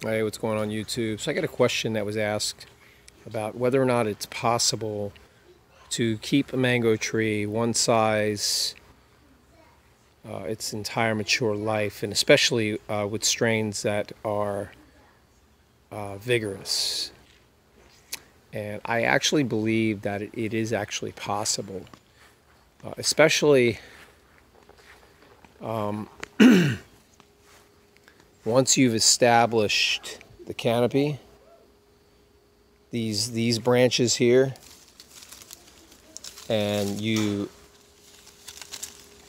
Hey, what's going on YouTube? So I got a question that was asked about whether or not it's possible to keep a mango tree one size its entire mature life, and especially with strains that are vigorous. And I actually believe that it is actually possible, especially once you've established the canopy. These branches here, and you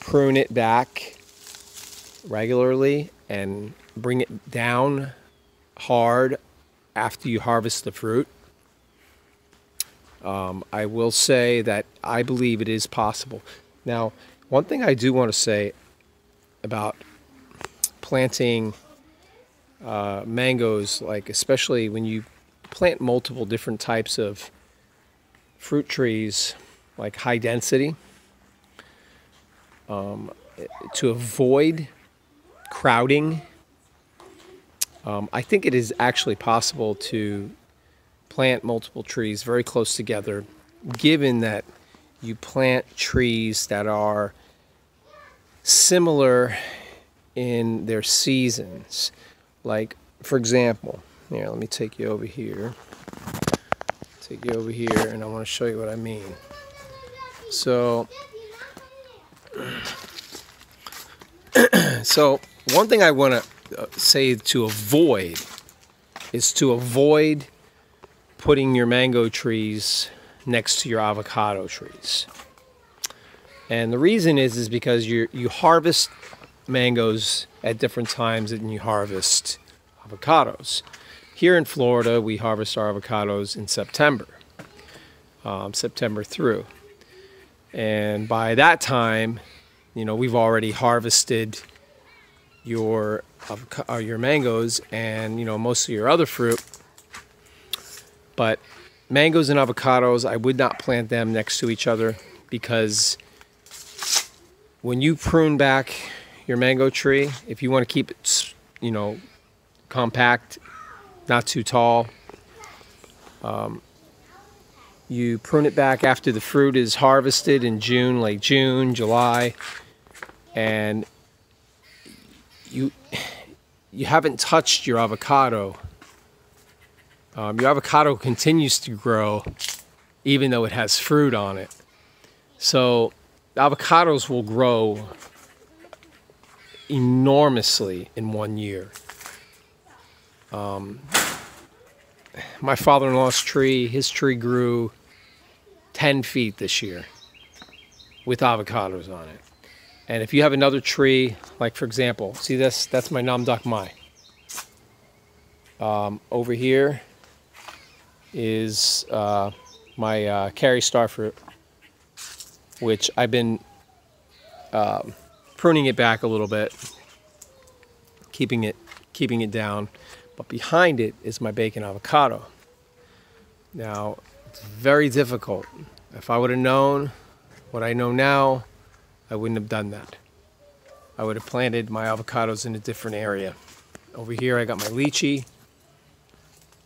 prune it back regularly and bring it down hard after you harvest the fruit. I will say that I believe it is possible. Now, one thing I do want to say about planting mangoes, like especially when you plant multiple different types of fruit trees, like high density, to avoid crowding, I think it is actually possible to plant multiple trees very close together, given that you plant trees that are similar in their seasons. Like, for example, here, let me take you over here. And I want to show you what I mean. So one thing I want to say to avoid is to avoid putting your mango trees next to your avocado trees. And the reason is because you harvest mangoes at different times than you harvest avocados. Here in Florida, we harvest our avocados in September, September through. And by that time, we've already harvested your mangoes and, most of your other fruit. But mangoes and avocados, I would not plant them next to each other, because when you prune back your mango tree, if you want to keep it, compact, not too tall, you prune it back after the fruit is harvested in June, like June, July, and you haven't touched your avocado. Your avocado continues to grow even though it has fruit on it. So avocados will grow enormously in 1 year. My father-in-law's tree, his tree grew 10 feet this year with avocados on it. And if you have another tree, like for example, see this? That's my Nam Doc Mai. Over here is my Cary Starfruit, which I've been pruning it back a little bit, keeping it down. But behind it is my bacon avocado. Now, it's very difficult. If I would have known what I know now, I wouldn't have done that. I would have planted my avocados in a different area. Over here I got my lychee,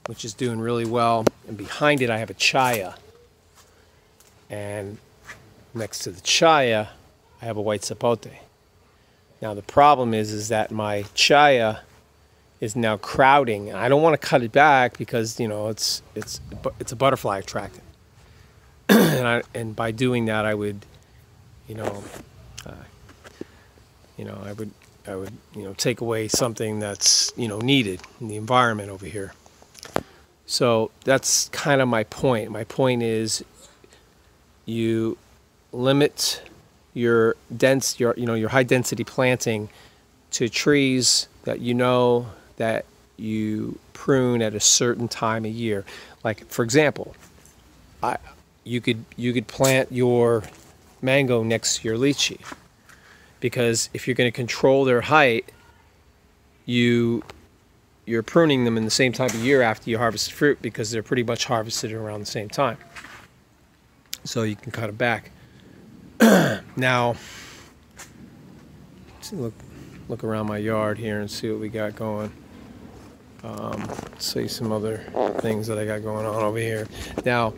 which is doing really well. And behind it I have a chaya. And next to the chaya, I have a white zapote. Now the problem is that my chaya is now crowding. I don't want to cut it back because it's a butterfly attractant, and by doing that I would I would take away something that's needed in the environment over here. So that's kind of my point. My point is you limit your high density planting to trees that that you prune at a certain time of year. Like for example, you could plant your mango next to your lychee, because if you're going to control their height, you're pruning them in the same time of year after you harvest the fruit, because they're pretty much harvested around the same time. So you can cut them back. Now, let's look around my yard here and see what we got going. See some other things that I got going on over here. Now,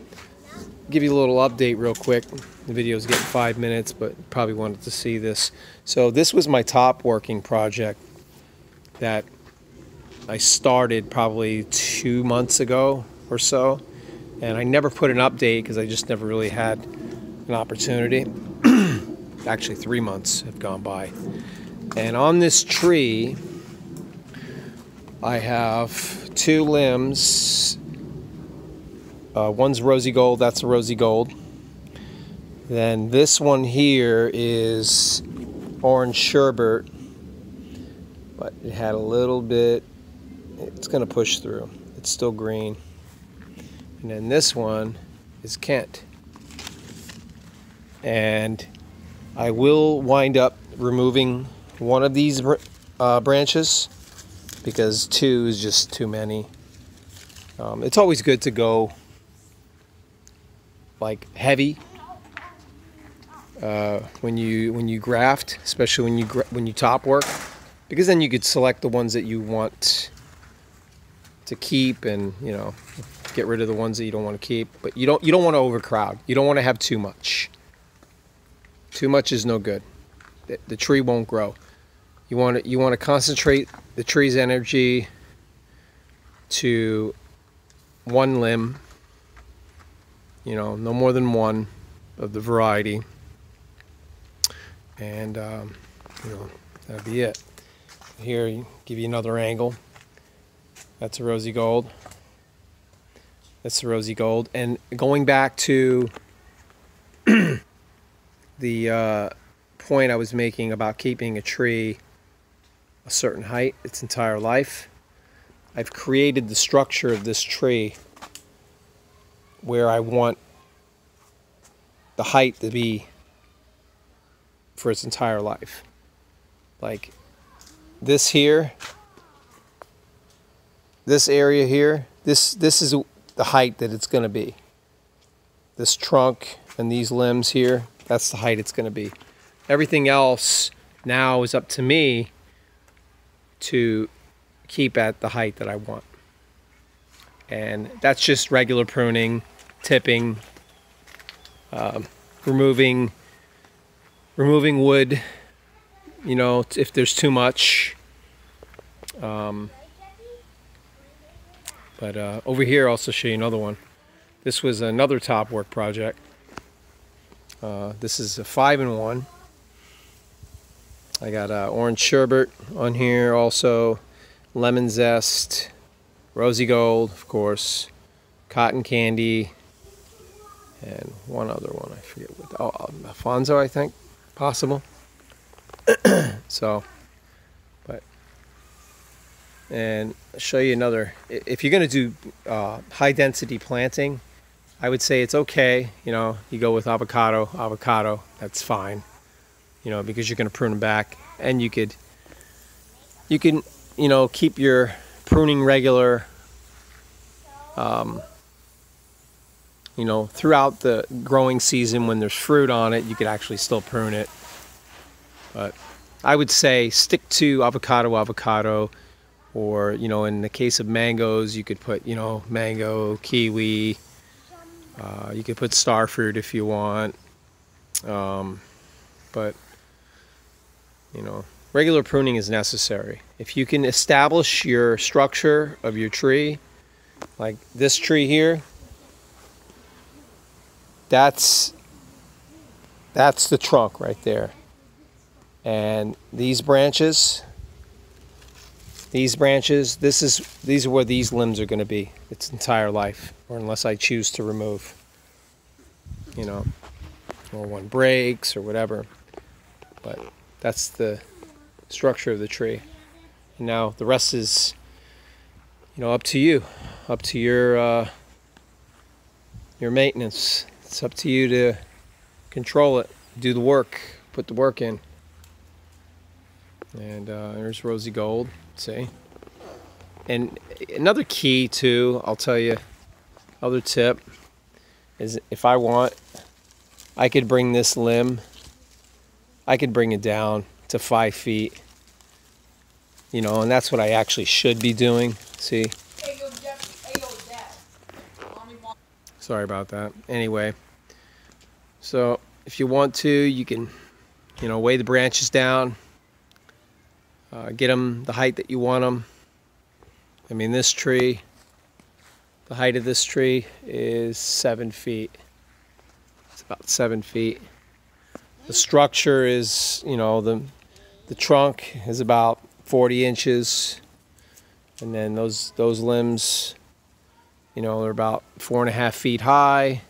give you a little update real quick. The video's getting 5 minutes, but probably wanted to see this. So this was my top working project that I started probably 2 months ago or so, and I never put an update because I just never really had an opportunity. Actually 3 months have gone by, and on this tree I have 2 limbs. One's rosy gold, that's a rosy gold. Then this one here is orange sherbet, but it had a little bit, it's going to push through. It's still green. And then this one is Kent. And I will wind up removing one of these branches because 2 is just too many. It's always good to go like heavy when you graft, especially when you top work, because then you could select the ones that you want to keep, and get rid of the ones that you don't want to keep. But you don't want to overcrowd. You don't want to have too much. Too much is no good. The tree won't grow. You want to concentrate the tree's energy to one limb. No more than one of the variety, and that'd be it. Here, give you another angle. That's a rosy gold. That's a rosy gold. And going back to the point I was making about keeping a tree a certain height its entire life, I've created the structure of this tree where I want the height to be for its entire life. Like this here, this area here, this is the height that it's going to be. This trunk and these limbs here, that's the height it's going to be. Everything else now is up to me to keep at the height that I want. And that's just regular pruning, tipping, removing wood, if there's too much. But over here, I'll also show you another one. This was another top work project. This is a 5-in-1. I got orange sherbet on here also, lemon zest, rosy gold, of course, cotton candy, and one other one, I forget what, Alfonso, I think, possible. So, and I'll show you another. If you're going to do high density planting, I would say it's okay, you go with avocado, that's fine, because you're going to prune them back, and you can keep your pruning regular, throughout the growing season. When there's fruit on it, you could actually still prune it. But I would say stick to avocado, or, in the case of mangoes, you could put, mango, kiwi, you could put star fruit if you want. But, regular pruning is necessary. If you can establish your structure of your tree, like this tree here, that's the trunk right there. And these branches, these are where these limbs are going to be its entire life, or unless I choose to remove, or one breaks or whatever. But that's the structure of the tree. And now the rest is, up to you, up to your maintenance. It's up to you to control it, do the work, put the work in. And there's rosy gold, see? And another key too, I'll tell you, other tip, is if I want, I could bring this limb, I could bring it down to 5 feet, and that's what I actually should be doing. See? Sorry about that. Anyway, so if you want to, you can, weigh the branches down, get them the height that you want them. I mean, this tree, the height of this tree is 7 feet. It's about 7 feet. The structure is, the trunk is about 40 inches, and then those limbs, they're about 4.5 feet high.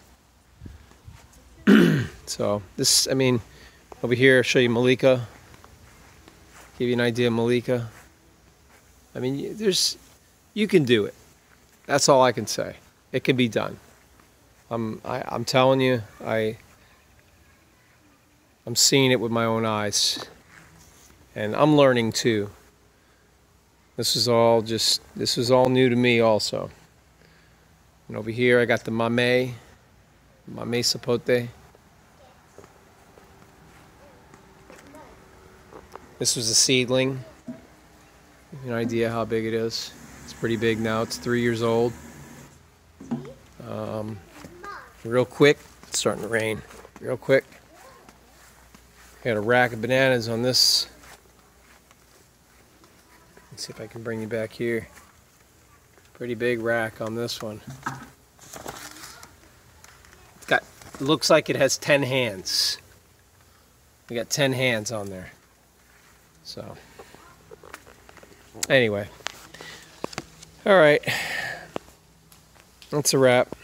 So this, I mean, over here, I'll show you Malika. Give you an idea of Malika. I mean, you can do it. That's all I can say. It can be done. I'm telling you, I'm seeing it with my own eyes, and I'm learning too. This is all new to me also. And over here I got the Mame Sapote. This was a seedling. Give you an idea how big it is. It's pretty big now. It's 3 years old. Real quick, it's starting to rain. Real quick. Got a rack of bananas on this. Let's see if I can bring you back here. Pretty big rack on this one. Looks like it has 10 hands. We got 10 hands on there. So, anyway. Alright. That's a wrap.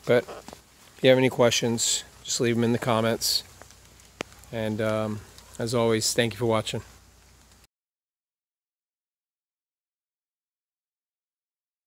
But if you have any questions, just leave them in the comments. And as always, thank you for watching.